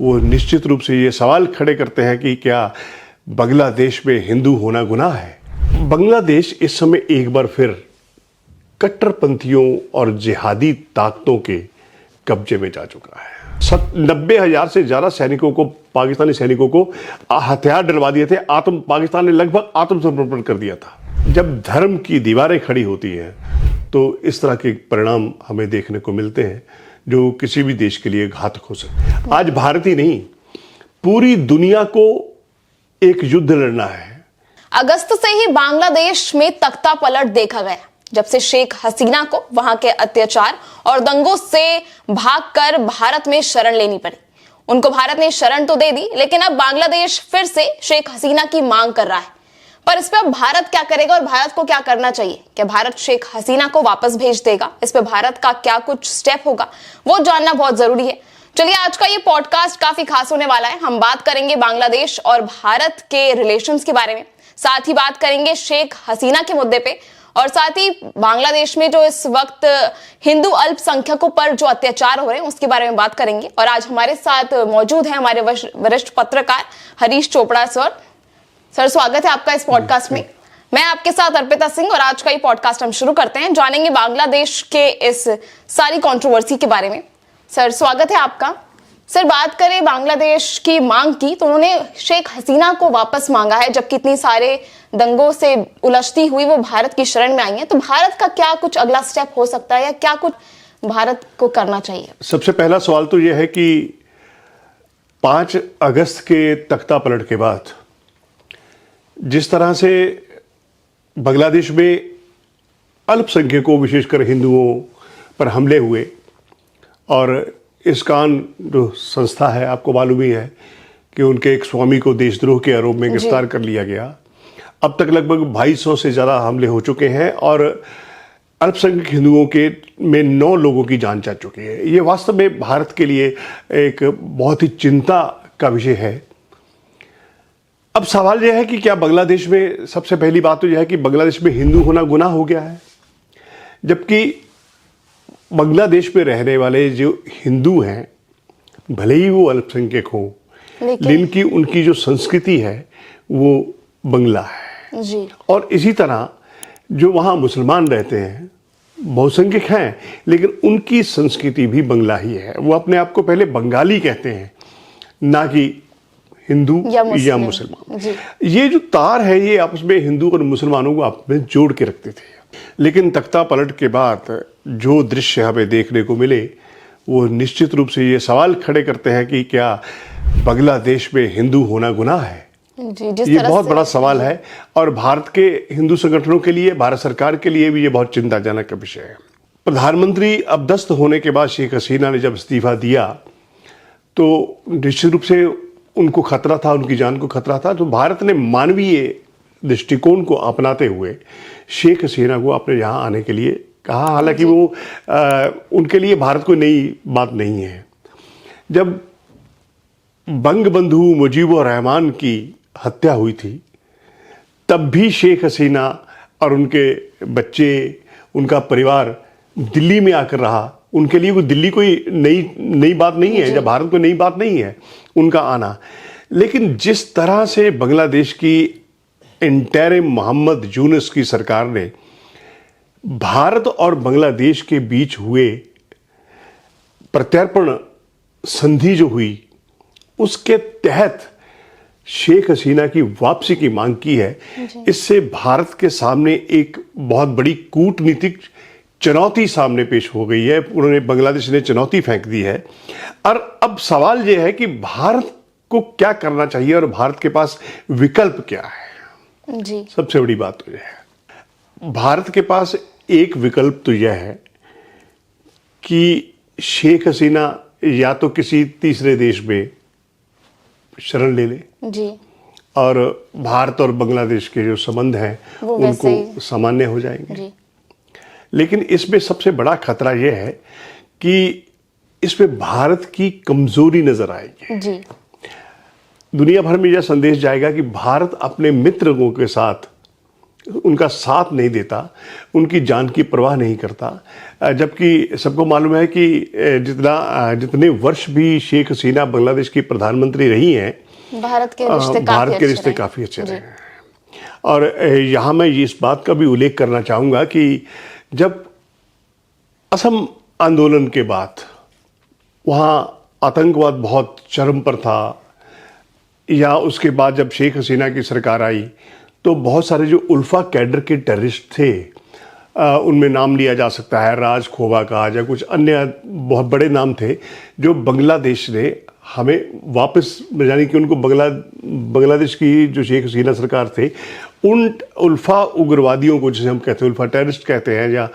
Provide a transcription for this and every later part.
वो निश्चित रूप से ये सवाल खड़े करते हैं कि क्या बांग्लादेश में हिंदू होना गुनाह है। बांग्लादेश इस समय एक बार फिर कट्टरपंथियों और जिहादी ताकतों के कब्जे में जा चुका है। 90,000 से ज्यादा सैनिकों को, पाकिस्तानी सैनिकों को हथियार डलवा दिए थे। पाकिस्तान ने लगभग आत्मसमर्पण कर दिया था। जब धर्म की दीवारें खड़ी होती हैं तो इस तरह के परिणाम हमें देखने को मिलते हैं जो किसी भी देश के लिए घातक हो सकते हैं। आज भारत ही नहीं, पूरी दुनिया को एक युद्ध लड़ना है। अगस्त से ही बांग्लादेश में तख्ता पलट देखा गया, जब से शेख हसीना को वहां के अत्याचार और दंगों से भागकर भारत में शरण लेनी पड़ी। उनको भारत ने शरण तो दे दी, लेकिन अब बांग्लादेश फिर से शेख हसीना की मांग कर रहा है। पर इस पे अब भारत क्या करेगा और भारत को क्या करना चाहिए? क्या भारत शेख हसीना को वापस भेज देगा? इस पे भारत का क्या कुछ स्टेप होगा, वो जानना बहुत जरूरी है। चलिए, आज का ये पॉडकास्ट काफी खास होने वाला है। हम बात करेंगे बांग्लादेश और भारत के रिलेशंस के बारे में, साथ ही बात करेंगे शेख हसीना के मुद्दे पे, और साथ ही बांग्लादेश में जो इस वक्त हिंदू अल्पसंख्यकों पर जो अत्याचार हो रहे हैं उसके बारे में बात करेंगे। और आज हमारे साथ मौजूद है हमारे वरिष्ठ पत्रकार हरीश चोपड़ा सर, स्वागत है आपका इस पॉडकास्ट में। मैं आपके साथ अर्पिता सिंह, और आज का ये पॉडकास्ट हम शुरू करते हैं। जानेंगे बांग्लादेश के इस सारी कंट्रोवर्सी के बारे में। सर, स्वागत है आपका। सर, बात करें बांग्लादेश की मांग की, तो उन्होंने शेख हसीना को वापस मांगा है, जबकि इतनी सारे दंगों से उलझती हुई वो भारत की शरण में आई है। तो भारत का क्या कुछ अगला स्टेप हो सकता है, या क्या कुछ भारत को करना चाहिए? सबसे पहला सवाल तो यह है कि 5 अगस्त के तख्ता पलट के बाद जिस तरह से बांग्लादेश में अल्पसंख्यकों, विशेषकर हिंदुओं पर हमले हुए, और इस्कान जो संस्था है, आपको मालूम ही है कि उनके एक स्वामी को देशद्रोह के आरोप में गिरफ्तार कर लिया गया। अब तक लगभग 250 से ज़्यादा हमले हो चुके हैं और अल्पसंख्यक हिंदुओं के में 9 लोगों की जान जा चुकी है। ये वास्तव में भारत के लिए एक बहुत ही चिंता का विषय है। अब सवाल यह है कि क्या बांग्लादेश में, सबसे पहली बात तो यह है कि बांग्लादेश में हिंदू होना गुनाह हो गया है, जबकि बांग्लादेश में रहने वाले जो हिंदू हैं, भले ही वो अल्पसंख्यक हों, लेकिन उनकी जो संस्कृति है वो बंगला है जी। और इसी तरह जो वहाँ मुसलमान रहते हैं, बहुसंख्यक हैं, लेकिन उनकी संस्कृति भी बंगला ही है। वो अपने आप को पहले बंगाली कहते हैं, ना कि हिंदू या मुसलमान। ये जो तार है, ये आपस में हिंदू और मुसलमानों को आपस में जोड़ के रखते थे। लेकिन तख्ता पलट के बाद जो दृश्य हमें देखने को मिले, वो निश्चित रूप से ये सवाल खड़े करते हैं कि क्या बांग्लादेश में हिंदू होना गुनाह है। ये बहुत बड़ा सवाल है और भारत के हिंदू संगठनों के लिए, भारत सरकार के लिए भी ये बहुत चिंताजनक विषय है। प्रधानमंत्री अपदस्थ होने के बाद शेख हसीना ने जब इस्तीफा दिया तो निश्चित रूप से उनको खतरा था, उनकी जान को खतरा था। तो भारत ने मानवीय दृष्टिकोण को अपनाते हुए शेख हसीना को अपने यहाँ आने के लिए कहा। हालांकि वो उनके लिए भारत कोई नई बात नहीं है। जब बंगबंधु मुजीबुर रहमान की हत्या हुई थी, तब भी शेख हसीना और उनके बच्चे, उनका परिवार दिल्ली में आकर रहा। उनके लिए वो दिल्ली कोई नई बात नहीं है, जब भारत को नई बात नहीं है उनका आना। लेकिन जिस तरह से बांग्लादेश की इंटरिम मोहम्मद यूनुस की सरकार ने भारत और बांग्लादेश के बीच हुए प्रत्यर्पण संधि जो हुई, उसके तहत शेख हसीना की वापसी की मांग की है, इससे भारत के सामने एक बहुत बड़ी कूटनीतिक चुनौती सामने पेश हो गई है। उन्होंने, बांग्लादेश ने चुनौती फेंक दी है। और अब सवाल यह है कि भारत को क्या करना चाहिए और भारत के पास विकल्प क्या है जी। सबसे बड़ी बात तो यह है, भारत के पास एक विकल्प तो यह है कि शेख हसीना या तो किसी तीसरे देश में शरण ले ले जी, और भारत और बांग्लादेश के जो संबंध हैं उनको सामान्य हो जाएंगे जी। लेकिन इसमें सबसे बड़ा खतरा यह है कि इसमें भारत की कमजोरी नजर आएगी जी। दुनिया भर में यह संदेश जाएगा कि भारत अपने मित्रों के साथ उनका साथ नहीं देता, उनकी जान की परवाह नहीं करता। जबकि सबको मालूम है कि जितने वर्ष भी शेख हसीना बांग्लादेश की प्रधानमंत्री रही हैं, भारत के रिश्ते काफ़ी अच्छे रहे हैं। और यहाँ मैं इस बात का भी उल्लेख करना चाहूँगा कि जब असम आंदोलन के बाद वहाँ आतंकवाद बहुत चरम पर था, या उसके बाद जब शेख हसीना की सरकार आई तो बहुत सारे जो उल्फा कैडर के टेररिस्ट थे, उनमें नाम लिया जा सकता है राज खोवा का, या कुछ अन्य बहुत बड़े नाम थे, जो बांग्लादेश ने हमें वापस, यानी कि उनको बांग्लादेश की जो शेख हसीना सरकार थे, उन उल्फा उग्रवादियों को, जिसे हम कहते हैं उल्फा टेररिस्ट कहते हैं, या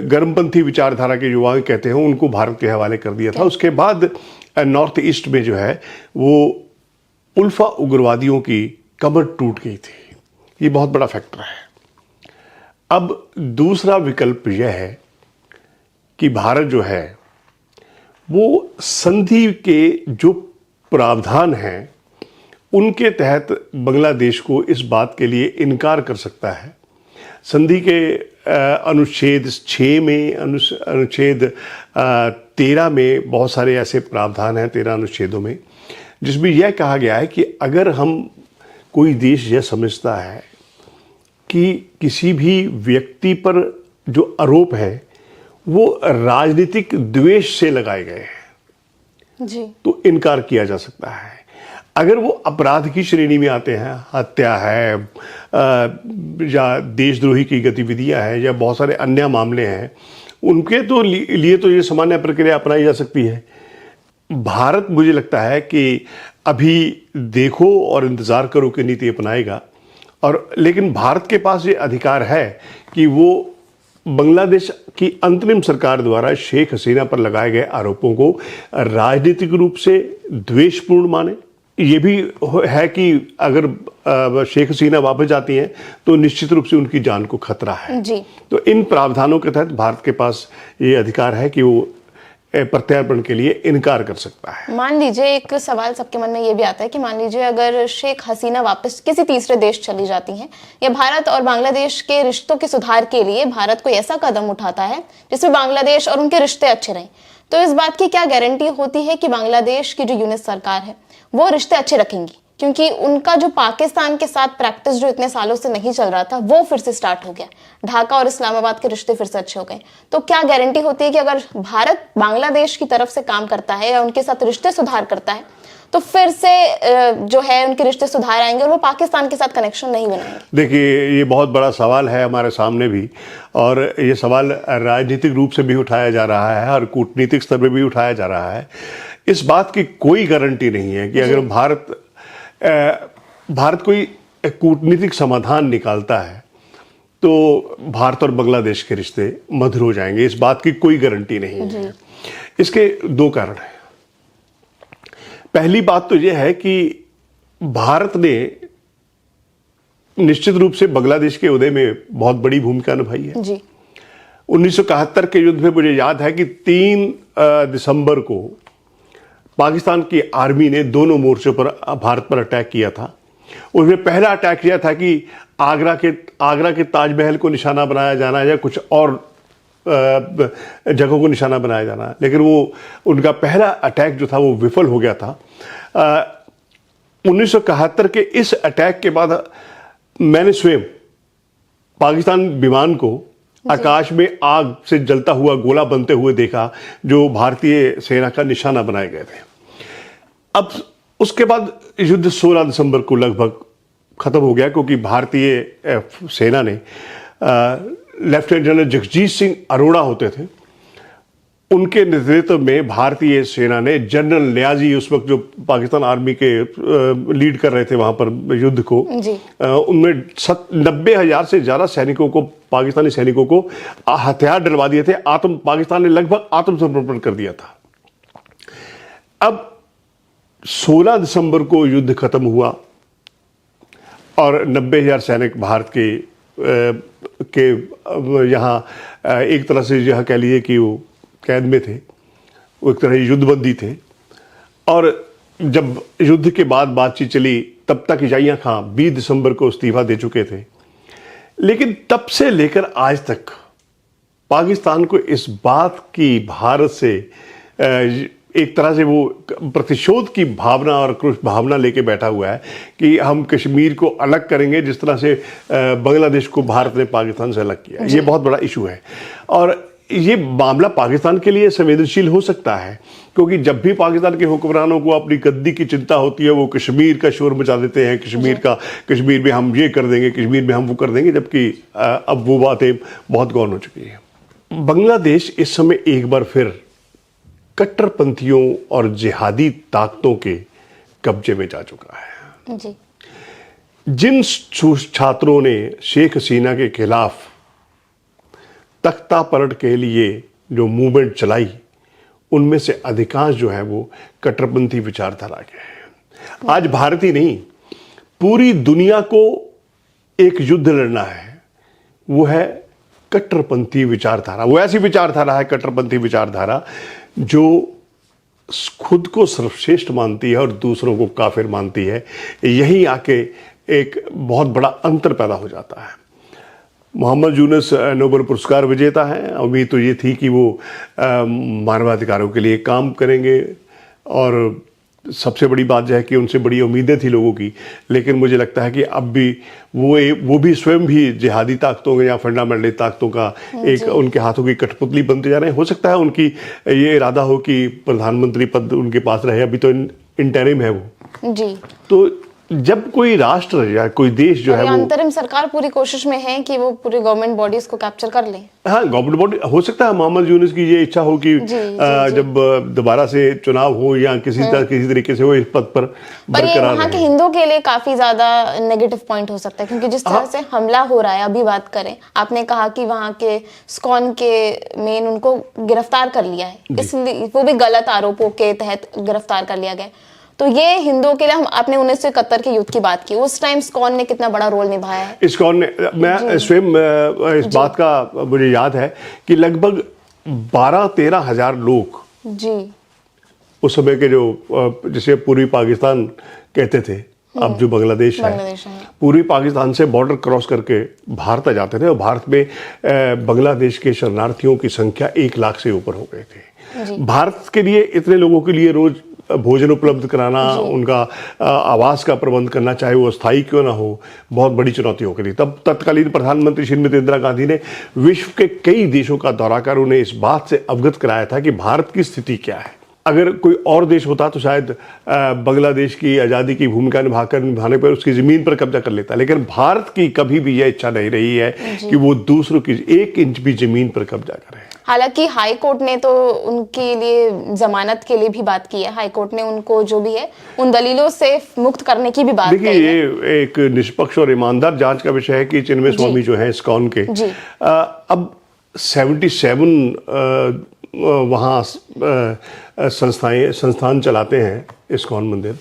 गर्मपंथी विचारधारा के जो वहाँ कहते हैं, उनको भारत के हवाले कर दिया था। उसके बाद नॉर्थ ईस्ट में जो है वो उल्फा उग्रवादियों की कमर टूट गई थी। ये बहुत बड़ा फैक्टर है। अब दूसरा विकल्प यह है कि भारत जो है वो संधि के जो प्रावधान हैं उनके तहत बांग्लादेश को इस बात के लिए इनकार कर सकता है। संधि के अनुच्छेद 6 में, अनुच्छेद 13 में बहुत सारे ऐसे प्रावधान हैं, 13 अनुच्छेदों में, जिसमें यह कहा गया है कि अगर कोई देश यह समझता है कि किसी भी व्यक्ति पर जो आरोप है वो राजनीतिक द्वेष से लगाए गए हैं जी, तो इनकार किया जा सकता है। अगर वो अपराध की श्रेणी में आते हैं, हत्या है या देशद्रोही की गतिविधियां हैं या बहुत सारे अन्य मामले हैं, उनके तो लिए तो ये सामान्य प्रक्रिया अपनाई जा सकती है। भारत मुझे लगता है कि अभी देखो और इंतज़ार करो की नीति अपनाएगा, और लेकिन भारत के पास ये अधिकार है कि वो बांग्लादेश की अंतरिम सरकार द्वारा शेख हसीना पर लगाए गए आरोपों को राजनीतिक रूप से द्वेषपूर्ण माने। ये भी है कि अगर शेख हसीना वापस जाती हैं तो निश्चित रूप से उनकी जान को खतरा है जी। तो इन प्रावधानों के तहत भारत के पास ये अधिकार है कि वो प्रत्यार्पण के लिए इनकार कर सकता है। मान लीजिए, एक सवाल सबके मन में ये भी आता है कि मान लीजिए अगर शेख हसीना वापस किसी तीसरे देश चली जाती हैं, या भारत और बांग्लादेश के रिश्तों के सुधार के लिए भारत कोई ऐसा कदम उठाता है जिसमें बांग्लादेश और उनके रिश्ते अच्छे रहें, तो इस बात की क्या गारंटी होती है कि बांग्लादेश की जो यूनिट सरकार है वो रिश्ते अच्छे रखेंगी? क्योंकि उनका जो पाकिस्तान के साथ प्रैक्टिस जो इतने सालों से नहीं चल रहा था वो फिर से स्टार्ट हो गया, ढाका और इस्लामाबाद के रिश्ते फिर से अच्छे हो गए। तो क्या गारंटी होती है कि अगर भारत बांग्लादेश की तरफ से काम करता है या उनके साथ रिश्ते सुधार करता है तो फिर से जो है उनके रिश्ते सुधार आएंगे और वो पाकिस्तान के साथ कनेक्शन नहीं बनाएंगे? देखिए, ये बहुत बड़ा सवाल है हमारे सामने भी, और ये सवाल राजनीतिक रूप से भी उठाया जा रहा है और कूटनीतिक स्तर पर भी उठाया जा रहा है। इस बात की कोई गारंटी नहीं है कि अगर भारत कोई कूटनीतिक समाधान निकालता है तो भारत और बांग्लादेश के रिश्ते मधुर हो जाएंगे। इस बात की कोई गारंटी नहीं है। इसके दो कारण हैं। पहली बात तो यह है कि भारत ने निश्चित रूप से बांग्लादेश के उदय में बहुत बड़ी भूमिका निभाई है जी। 1971 के युद्ध में मुझे याद है कि 3 दिसंबर को पाकिस्तान की आर्मी ने दोनों मोर्चों पर भारत पर अटैक किया था। उसमें पहला अटैक यह था कि आगरा के ताजमहल को निशाना बनाया जाना या कुछ और जगहों को निशाना बनाया जाना, लेकिन वो उनका पहला अटैक जो था वो विफल हो गया था। 1971 के इस अटैक के बाद मैंने स्वयं पाकिस्तान विमान को आकाश में आग से जलता हुआ गोला बनते हुए देखा, जो भारतीय सेना का निशाना बनाए गए थे। अब उसके बाद युद्ध 16 दिसंबर को लगभग खत्म हो गया, क्योंकि भारतीय सेना ने लेफ्टिनेंट जनरल जगजीत सिंह अरोड़ा होते थे, उनके नेतृत्व में भारतीय सेना ने जनरल नियाजी, उस वक्त जो पाकिस्तान आर्मी के लीड कर रहे थे वहां पर युद्ध को, उनमें 90,000 से ज्यादा सैनिकों को, पाकिस्तानी सैनिकों को हथियार डलवा दिए थे। पाकिस्तान ने लगभग आत्मसमर्पण कर दिया था। अब 16 दिसंबर को युद्ध खत्म हुआ और 90,000 सैनिक भारत के यहाँ एक तरह से यह कह लीजिए कि वो कैद में थे, वो एक तरह युद्धबंदी थे। और जब युद्ध के बाद बातचीत चली तब तक याहिया खां 20 दिसंबर को इस्तीफा दे चुके थे। लेकिन तब से लेकर आज तक पाकिस्तान को इस बात की भारत से एक तरह से वो प्रतिशोध की भावना और क्रोध भावना लेके बैठा हुआ है कि हम कश्मीर को अलग करेंगे, जिस तरह से बांग्लादेश को भारत ने पाकिस्तान से अलग किया। ये बहुत बड़ा इशू है और ये मामला पाकिस्तान के लिए संवेदनशील हो सकता है, क्योंकि जब भी पाकिस्तान के हुक्मरानों को अपनी गद्दी की चिंता होती है वो कश्मीर का शोर मचा देते हैं, कश्मीर में हम ये कर देंगे, कश्मीर में हम वो कर देंगे, जबकि अब वो बातें बहुत गौन हो चुकी हैं। बांग्लादेश इस समय एक बार फिर कट्टरपंथियों और जिहादी ताकतों के कब्जे में जा चुका है। जी। जिन छात्रों ने शेख हसीना के खिलाफ तख्ता पलट के लिए जो मूवमेंट चलाई, उनमें से अधिकांश जो है वो कट्टरपंथी विचारधारा के हैं। आज भारत ही नहीं, पूरी दुनिया को एक युद्ध लड़ना है, वो है कट्टरपंथी विचारधारा। वो ऐसी विचारधारा है, कट्टरपंथी विचारधारा, जो खुद को सर्वश्रेष्ठ मानती है और दूसरों को काफिर मानती है। यही आके एक बहुत बड़ा अंतर पैदा हो जाता है। मोहम्मद यूनुस नोबेल पुरस्कार विजेता हैं। उम्मीद तो ये थी कि वो मानवाधिकारों के लिए काम करेंगे और सबसे बड़ी बात जो है कि उनसे बड़ी उम्मीदें थी लोगों की, लेकिन मुझे लगता है कि अब भी वो भी स्वयं भी जिहादी ताकतों या फंडामेंटल ताकतों का एक उनके हाथों की कठपुतली बनते जा रहे हैं। हो सकता है उनकी ये इरादा हो कि प्रधानमंत्री पद उनके पास रहे, अभी तो इंटरिम है वो जी। तो जब कोई राष्ट्र या कोई देश जो है वो अंतरिम सरकार पूरी कोशिश में है कि वो पूरी गवर्नमेंट बॉडीज को कैप्चर कर ले। हाँ, गवर्नमेंट बॉडी हो सकता है मोहम्मद यूनुस की ये इच्छा हो कि जब दोबारा से चुनाव हो या किसी तरीके से हो इस पद पर बरकरार वहाँ के हिंदुओं के लिए काफी ज्यादा नेगेटिव पॉइंट हो सकता है, क्योंकि जिस तरह से हमला हो रहा है, अभी बात करें, आपने कहा कि वहाँ के स्कॉन के मेन उनको गिरफ्तार कर लिया है, इसलिए वो भी गलत आरोपों के तहत गिरफ्तार कर लिया गया। तो ये हिंदुओं के लिए आपने 1971 के युद्ध की बात की, उस टाइम स्कॉन ने कितना बड़ा रोल निभाया है। स्कॉन ने, मैं स्वयं इस बात का मुझे याद है कि लगभग 12-13 हजार लोग जी उस समय के जो जिसे पूर्वी पाकिस्तान कहते थे, अब जो बांग्लादेश है, पूर्वी पाकिस्तान से बॉर्डर क्रॉस करके भारत आ जाते थे और भारत में बांग्लादेश के शरणार्थियों की संख्या 1 लाख से ऊपर हो गए थे। भारत के लिए इतने लोगों के लिए रोज भोजन उपलब्ध कराना, उनका आवास का प्रबंध करना, चाहे वो स्थायी क्यों ना हो, बहुत बड़ी चुनौतियों के लिए तब तत्कालीन प्रधानमंत्री श्रीमती इंदिरा गांधी ने विश्व के कई देशों का दौरा कर उन्हें इस बात से अवगत कराया था कि भारत की स्थिति क्या है। अगर कोई और देश होता तो शायद बांग्लादेश की आज़ादी की भूमिका निभाने पर उसकी ज़मीन पर कब्जा कर लेता, लेकिन भारत की कभी भी यह इच्छा नहीं रही है कि वो दूसरों की 1 इंच भी ज़मीन पर कब्जा करे। हालांकि हाई कोर्ट ने तो उनके लिए जमानत के लिए भी बात की है। हाई कोर्ट ने उनको जो भी है उन दलीलों से मुक्त करने की भी बात की है। देखिए, ये एक निष्पक्ष और ईमानदार जांच का विषय है कि चिन्मय स्वामी जो है इस्कॉन के, अब 77 वहाँ संस्थान चलाते हैं इस्कॉन मंदिर।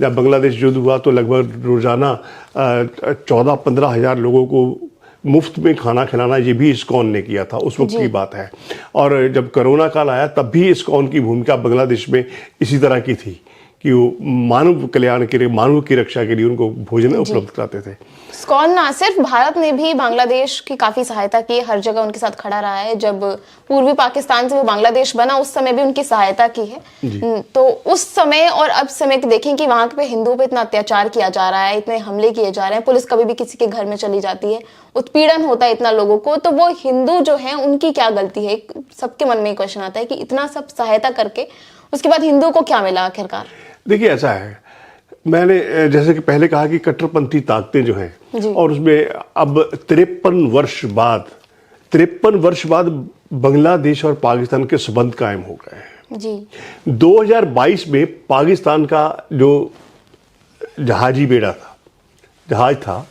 जब बांग्लादेश युद्ध हुआ तो लगभग रोजाना 14-15 हजार लोगों को मुफ्त में खाना खिलाना, ये भी इस्कॉन ने किया था, उस वक्त की बात है। और जब कोरोना काल आया तब भी इस्कॉन की भूमिका बांग्लादेश में इसी तरह की थी कि वो मानव कल्याण के लिए, मानव की रक्षा के लिए उनको भोजन उपलब्ध कराते थे। इस्कॉन ना सिर्फ भारत ने भी बांग्लादेश की काफी सहायता की, हर जगह उनके साथ खड़ा रहा है। जब पूर्वी पाकिस्तान से वो बांग्लादेश बना उस समय भी उनकी सहायता की है। तो उस समय और अब समय देखें कि वहां पे हिंदुओं पे इतना अत्याचार किया जा रहा है, इतने हमले किए जा रहे हैं, पुलिस कभी भी किसी के घर में चली जाती है, उत्पीड़न होता है इतना लोगों को, तो वो हिंदू जो है उनकी क्या गलती है? सबके मन में क्वेश्चन आता है कि इतना सब सहायता करके उसके बाद हिंदू को क्या मिला आखिरकार? देखिए, ऐसा है, मैंने जैसे कि पहले कहा कि कट्टरपंथी ताकतें जो हैं, और उसमें अब 53 वर्ष बाद बांग्लादेश और पाकिस्तान के संबंध कायम हो गए हैं जी। 2022 में पाकिस्तान का जो जहाज था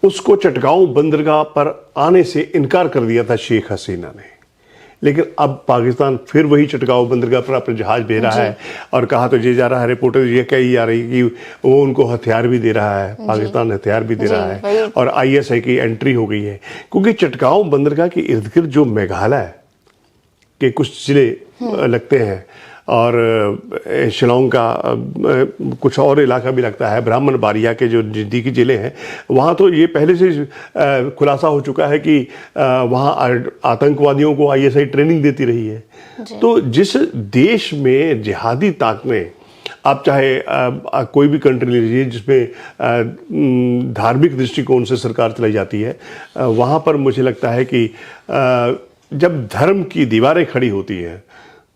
उसको चटगांव बंदरगाह पर आने से इनकार कर दिया था शेख हसीना ने, लेकिन अब पाकिस्तान फिर वही चटगांव बंदरगाह पर अपना जहाज भेज रहा है और कहा तो ये जा रहा है, रिपोर्टर ये कही जा रही कि वो उनको हथियार भी दे रहा है, पाकिस्तान हथियार भी दे रहा है और ISI की एंट्री हो गई है। क्योंकि चटगांव बंदरगाह के इर्द गिर्द जो मेघालय के कुछ जिले लगते हैं, और शिलांग का कुछ और इलाका भी लगता है, ब्राह्मण बारिया के जो नज़दीकी ज़िले हैं, वहाँ तो ये पहले से खुलासा हो चुका है कि वहाँ आतंकवादियों को आईएसआई ट्रेनिंग देती रही है। तो जिस देश में जिहादी ताकतें, आप चाहे कोई भी कंट्री ले लीजिए जिसमें धार्मिक दृष्टिकोण से सरकार चलाई जाती है, वहाँ पर मुझे लगता है कि जब धर्म की दीवारें खड़ी होती हैं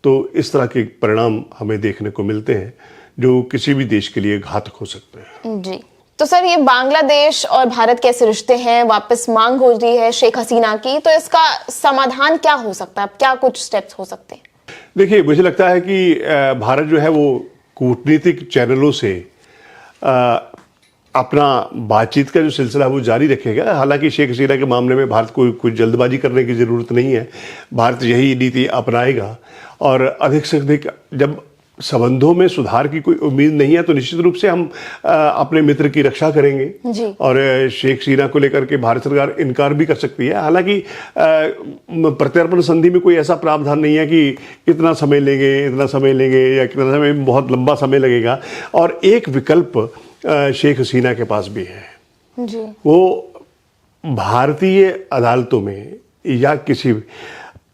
तो इस तरह के परिणाम हमें देखने को मिलते हैं जो किसी भी देश के लिए घातक हो सकते हैं। जी, तो सर ये बांग्लादेश और भारत के ऐसे रिश्ते हैं, वापस मांग हो रही है शेख हसीना की, तो इसका समाधान क्या हो सकता है? क्या कुछ स्टेप्स हो सकते हैं? देखिए, मुझे लगता है कि भारत जो है वो कूटनीतिक चैनलों से अपना बातचीत का जो सिलसिला है वो जारी रखेगा। हालांकि शेख हसीना के मामले में भारत को कुछ जल्दबाजी करने की ज़रूरत नहीं है। भारत यही नीति अपनाएगा और अधिक से अधिक, जब संबंधों में सुधार की कोई उम्मीद नहीं है तो निश्चित रूप से हम अपने मित्र की रक्षा करेंगे जी। और शेख हसीना को लेकर के भारत सरकार इनकार भी कर सकती है। हालांकि प्रत्यर्पण संधि में कोई ऐसा प्रावधान नहीं है कि इतना समय लेंगे या कितना समय, बहुत लंबा समय लगेगा। और एक विकल्प शेख हसीना के पास भी है जी। वो भारतीय अदालतों में या किसी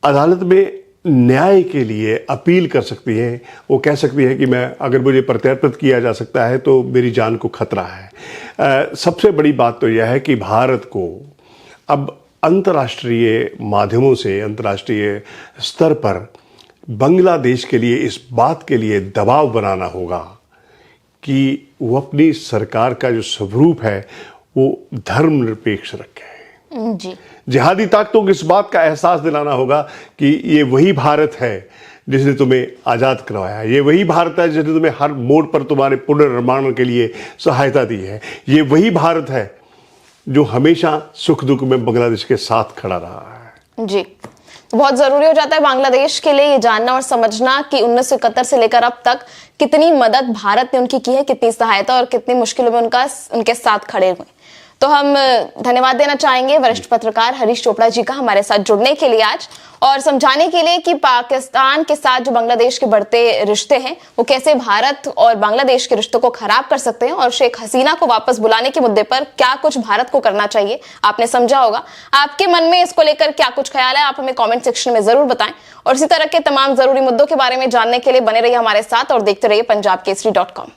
अदालत में न्याय के लिए अपील कर सकती है। वो कह सकती है कि मैं, अगर मुझे प्रत्यर्पित किया जा सकता है तो मेरी जान को खतरा है। सबसे बड़ी बात तो यह है कि भारत को अब अंतर्राष्ट्रीय माध्यमों से, अंतर्राष्ट्रीय स्तर पर बांग्लादेश के लिए इस बात के लिए दबाव बनाना होगा कि वो अपनी सरकार का जो स्वरूप है वो धर्मनिरपेक्ष रखे। जी। जिहादी ताकतों को इस बात का एहसास दिलाना होगा कि ये वही भारत है जिसने तुम्हें आज़ाद करवाया, ये वही भारत है जिसने तुम्हें हर मोड़ पर तुम्हारे पुनर्निर्माण के लिए सहायता दी है, ये वही भारत है जो हमेशा सुख दुख में बांग्लादेश के साथ खड़ा रहा है। जी, बहुत जरूरी हो जाता है बांग्लादेश के लिए ये जानना और समझना कि 1971 से लेकर अब तक कितनी मदद भारत ने उनकी की है, कितनी सहायता और कितनी मुश्किलों में उनके साथ खड़े हुए। तो हम धन्यवाद देना चाहेंगे वरिष्ठ पत्रकार हरीश चोपड़ा जी का हमारे साथ जुड़ने के लिए आज, और समझाने के लिए कि पाकिस्तान के साथ जो बांग्लादेश के बढ़ते रिश्ते हैं वो कैसे भारत और बांग्लादेश के रिश्तों को खराब कर सकते हैं, और शेख हसीना को वापस बुलाने के मुद्दे पर क्या कुछ भारत को करना चाहिए आपने समझा होगा। आपके मन में इसको लेकर क्या कुछ ख्याल है, आप हमें कमेंट सेक्शन में जरूर बताएं, और इसी तरह के तमाम जरूरी मुद्दों के बारे में जानने के लिए बने रहिए हमारे साथ और देखते रहिए पंजाबकेसरी.com।